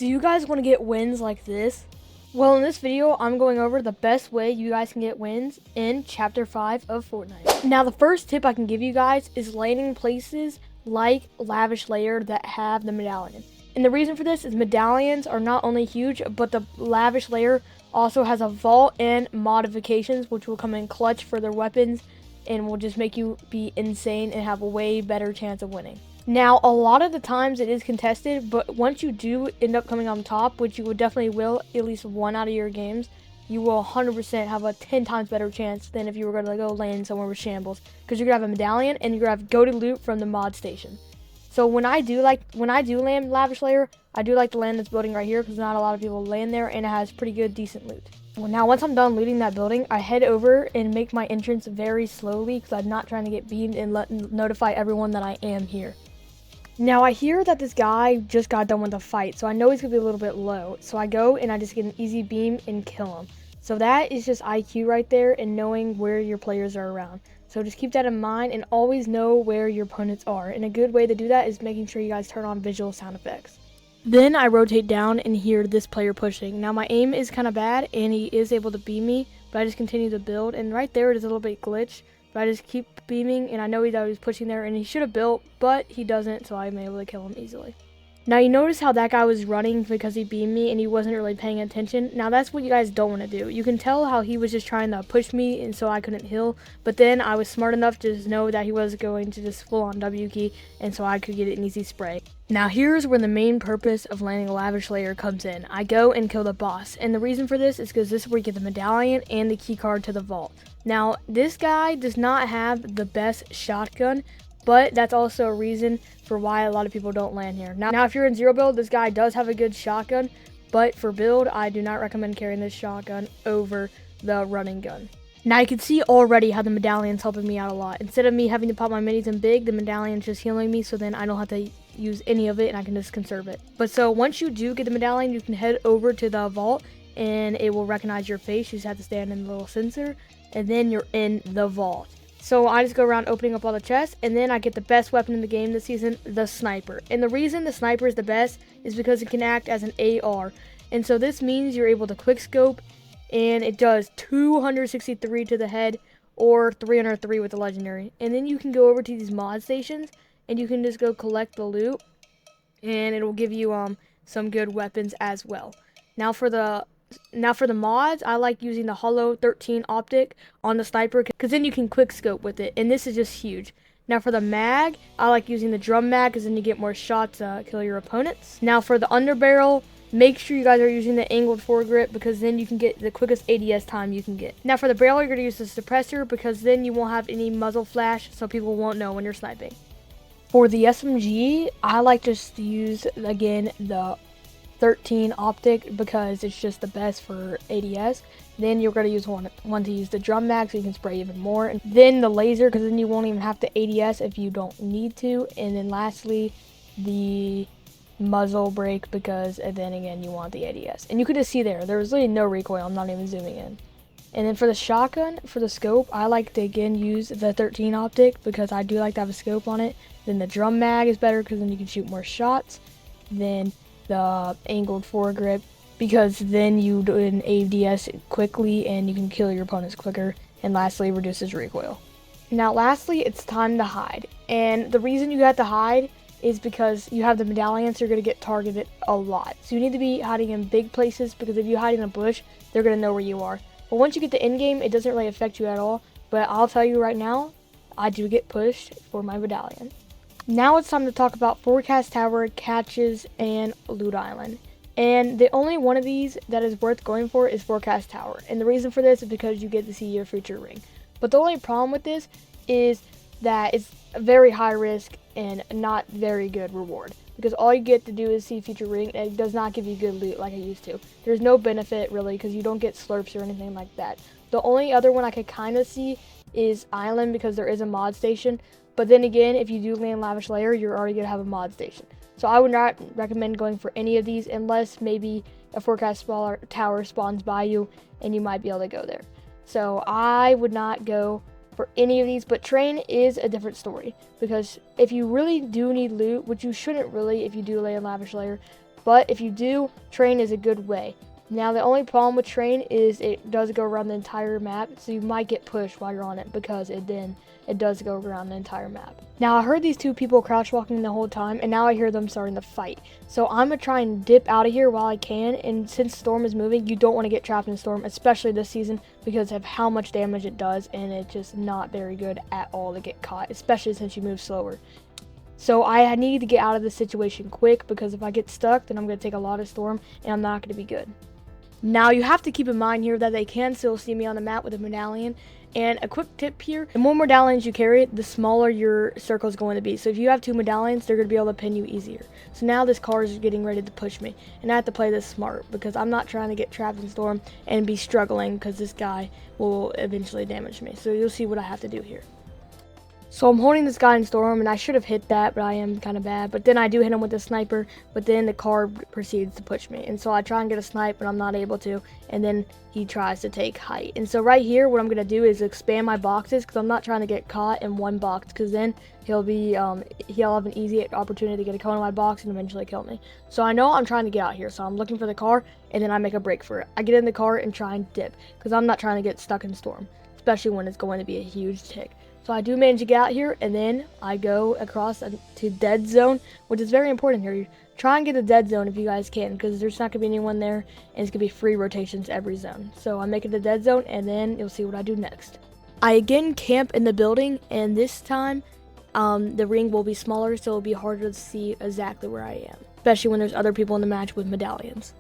Do you guys want to get wins like this? Well, in this video, I'm going over the best way you guys can get wins in Chapter 5 of Fortnite. Now, the first tip I can give you guys is landing places like Lavish Layer that have the Medallion. And the reason for this is Medallions are not only huge, but the Lavish Layer also has a vault and modifications, which will come in clutch for their weapons and will just make you be insane and have a way better chance of winning. Now, a lot of the times it is contested, but once you do end up coming on top, which you would definitely will at least one out of your games, you will 100% have a 10 times better chance than if you were going to go land somewhere with shambles, because you're going to have a medallion and you're going to have go-to loot from the mod station. So when I do land Lavish Layer, I do like to land this building right here because not a lot of people land there and it has pretty good, decent loot. Well, now once I'm done looting that building, I head over and make my entrance very slowly because I'm not trying to get beamed and notify everyone that I am here. Now, I hear that this guy just got done with a fight, so I know he's going to be a little bit low. So I go and I just get an easy beam and kill him. So that is just IQ right there and knowing where your players are around. So just keep that in mind and always know where your opponents are. And a good way to do that is making sure you guys turn on visual sound effects. Then I rotate down and hear this player pushing. Now, my aim is kind of bad and he is able to beam me, but I just continue to build. And right there it is a little bit glitched. But I just keep beaming, and I know that he was pushing there, and he should have built, but he doesn't, so I'm able to kill him easily. Now, you notice how that guy was running because he beamed me, and he wasn't really paying attention. Now, that's what you guys don't want to do. You can tell how he was just trying to push me, and so I couldn't heal. But then I was smart enough to just know that he was going to just full on W key, and so I could get an easy spray. Now, here's where the main purpose of landing a Lavish Layer comes in. I go and kill the boss, and the reason for this is because this is where you get the medallion and the key card to the vault. Now, this guy does not have the best shotgun, but that's also a reason for why a lot of people don't land here. Now, if you're in zero build, this guy does have a good shotgun, but for build, I do not recommend carrying this shotgun over the running gun. Now, you can see already how the medallion's helping me out a lot. Instead of me having to pop my minis in big, the medallion's just healing me, so then I don't have to use any of it and I can just conserve it. But so once you do get the medallion, you can head over to the vault and it will recognize your face. You just have to stand in the little sensor and then you're in the vault. So I just go around opening up all the chests, and then I get the best weapon in the game this season, the sniper. And the reason the sniper is the best is because it can act as an AR. And so this means you're able to quick scope, and it does 263 to the head or 303 with the legendary. And then you can go over to these mod stations and you can just go collect the loot, and it'll give you some good weapons as well. Now for the mods, I like using the Hollow 13 optic on the sniper because then you can quick scope with it, and this is just huge. Now for the mag, I like using the drum mag because then you get more shots to kill your opponents. Now for the underbarrel, make sure you guys are using the angled foregrip because then you can get the quickest ADS time you can get. Now for the barrel, you're going to use the suppressor because then you won't have any muzzle flash, so people won't know when you're sniping. For the SMG, I like just to use, again, the 13 optic because it's just the best for ADS. Then you're going to use one to use the drum mag so you can spray even more, and then the laser because then you won't even have to ADS if you don't need to. And then lastly, the muzzle brake because then again you want the ADS. And you could just see there's really no recoil. I'm not even zooming in. And then for the shotgun, for the scope, I like to again use the 13 optic because I do like to have a scope on it. Then the drum mag is better because then you can shoot more shots. Then the angled foregrip because then you do an ADS quickly and you can kill your opponents quicker. And lastly, reduces recoil. Now lastly, it's time to hide. And the reason you have to hide is because you have the medallions, so you're going to get targeted a lot. So you need to be hiding in big places because if you hide in a bush, they're going to know where you are. But once you get the end game, it doesn't really affect you at all. But I'll tell you right now, I do get pushed for my medallion. Now it's time to talk about Forecast Tower, Catches, and Loot Island. And the only one of these that is worth going for is Forecast Tower. And the reason for this is because you get to see your future ring. But the only problem with this is that it's a very high risk and not very good reward. Because all you get to do is see future ring, and it does not give you good loot like it used to. There's no benefit really because you don't get slurps or anything like that. The only other one I could kind of see is Island because there is a mod station. But then again, if you do land Lavish Layer, you're already going to have a mod station. So I would not recommend going for any of these unless maybe a Forecast Tower spawns by you and you might be able to go there. So I would not go for any of these, but Train is a different story because if you really do need loot, which you shouldn't really if you do land Lavish Layer, But if you do, train is a good way. Now, the only problem with train is it does go around the entire map, so you might get pushed while you're on it because it does go around the entire map. Now, I heard these two people crouch walking the whole time, and now I hear them starting to fight. So I'm going to try and dip out of here while I can, and since Storm is moving, you don't want to get trapped in Storm, especially this season, because of how much damage it does, and it's just not very good at all to get caught, especially since you move slower. So I need to get out of this situation quick, because if I get stuck, then I'm going to take a lot of Storm, and I'm not going to be good. Now, you have to keep in mind here that they can still see me on the map with a medallion. And a quick tip here, the more medallions you carry, the smaller your circle is going to be. So if you have 2 medallions, they're going to be able to pin you easier. So now this car is getting ready to push me. And I have to play this smart because I'm not trying to get trapped in Storm and be struggling because this guy will eventually damage me. So you'll see what I have to do here. So I'm holding this guy in Storm, and I should have hit that, but I am kind of bad. But then I do hit him with the sniper, but then the car proceeds to push me. And so I try and get a snipe, but I'm not able to. And then he tries to take height. And so right here, what I'm going to do is expand my boxes because I'm not trying to get caught in one box because then he'll have an easy opportunity to get a kill in my box and eventually kill me. So I know I'm trying to get out here. So I'm looking for the car, and then I make a break for it. I get in the car and try and dip because I'm not trying to get stuck in Storm, especially when it's going to be a huge tick. So I do manage to get out here, and then I go across to dead zone, which is very important here. Try and get a dead zone if you guys can, because there's not going to be anyone there, and it's going to be free rotations every zone. So I make it a dead zone, and then you'll see what I do next. I again camp in the building, and this time the ring will be smaller, so it'll be harder to see exactly where I am, especially when there's other people in the match with medallions.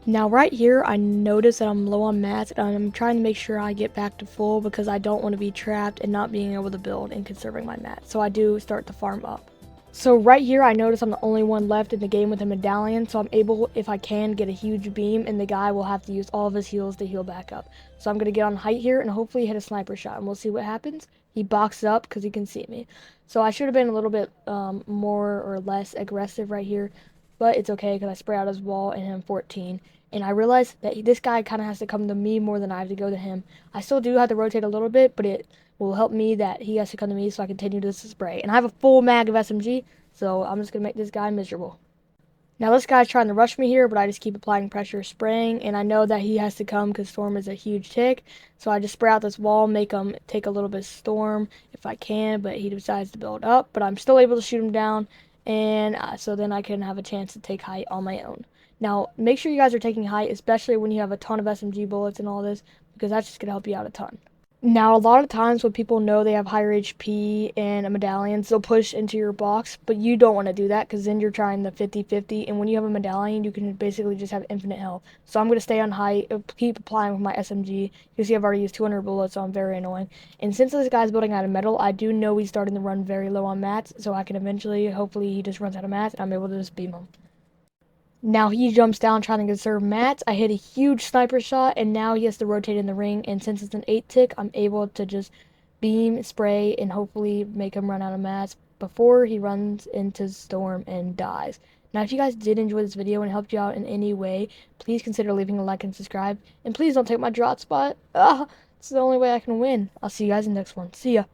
Now right here, I notice that I'm low on mats, and I'm trying to make sure I get back to full because I don't want to be trapped and not being able to build and conserving my mats. So I do start to farm up. So right here, I notice I'm the only one left in the game with a medallion, so I'm able, if I can, get a huge beam, and the guy will have to use all of his heals to heal back up. So I'm going to get on height here and hopefully hit a sniper shot, and we'll see what happens. He boxes up because he can see me. So I should have been a little bit more or less aggressive right here, but it's okay because I spray out his wall and hit him 14. And I realized that this guy kind of has to come to me more than I have to go to him. I still do have to rotate a little bit, but it will help me that he has to come to me so I continue to spray. And I have a full mag of SMG, so I'm just going to make this guy miserable. Now this guy's trying to rush me here, but I just keep applying pressure, spraying, and I know that he has to come because Storm is a huge tick. So I just spray out this wall, make him take a little bit of Storm if I can, but he decides to build up. But I'm still able to shoot him down, and so then I can have a chance to take height on my own. Now, make sure you guys are taking height, especially when you have a ton of SMG bullets and all this, because that's just going to help you out a ton. Now, a lot of times when people know they have higher HP and a medallion, they'll push into your box, but you don't want to do that because then you're trying the 50-50, and when you have a medallion, you can basically just have infinite health. So I'm going to stay on height, keep applying with my SMG. You see I've already used 200 bullets, so I'm very annoying. And since this guy's building out of metal, I do know he's starting to run very low on mats, so I can eventually, hopefully he just runs out of mats, and I'm able to just beam him. Now he jumps down trying to conserve mats. I hit a huge sniper shot, and now he has to rotate in the ring. And since it's an 8 tick, I'm able to just beam, spray, and hopefully make him run out of mats before he runs into Storm and dies. Now, if you guys did enjoy this video and helped you out in any way, please consider leaving a like and subscribe. And please don't take my drought spot. It's the only way I can win. I'll see you guys in the next one. See ya.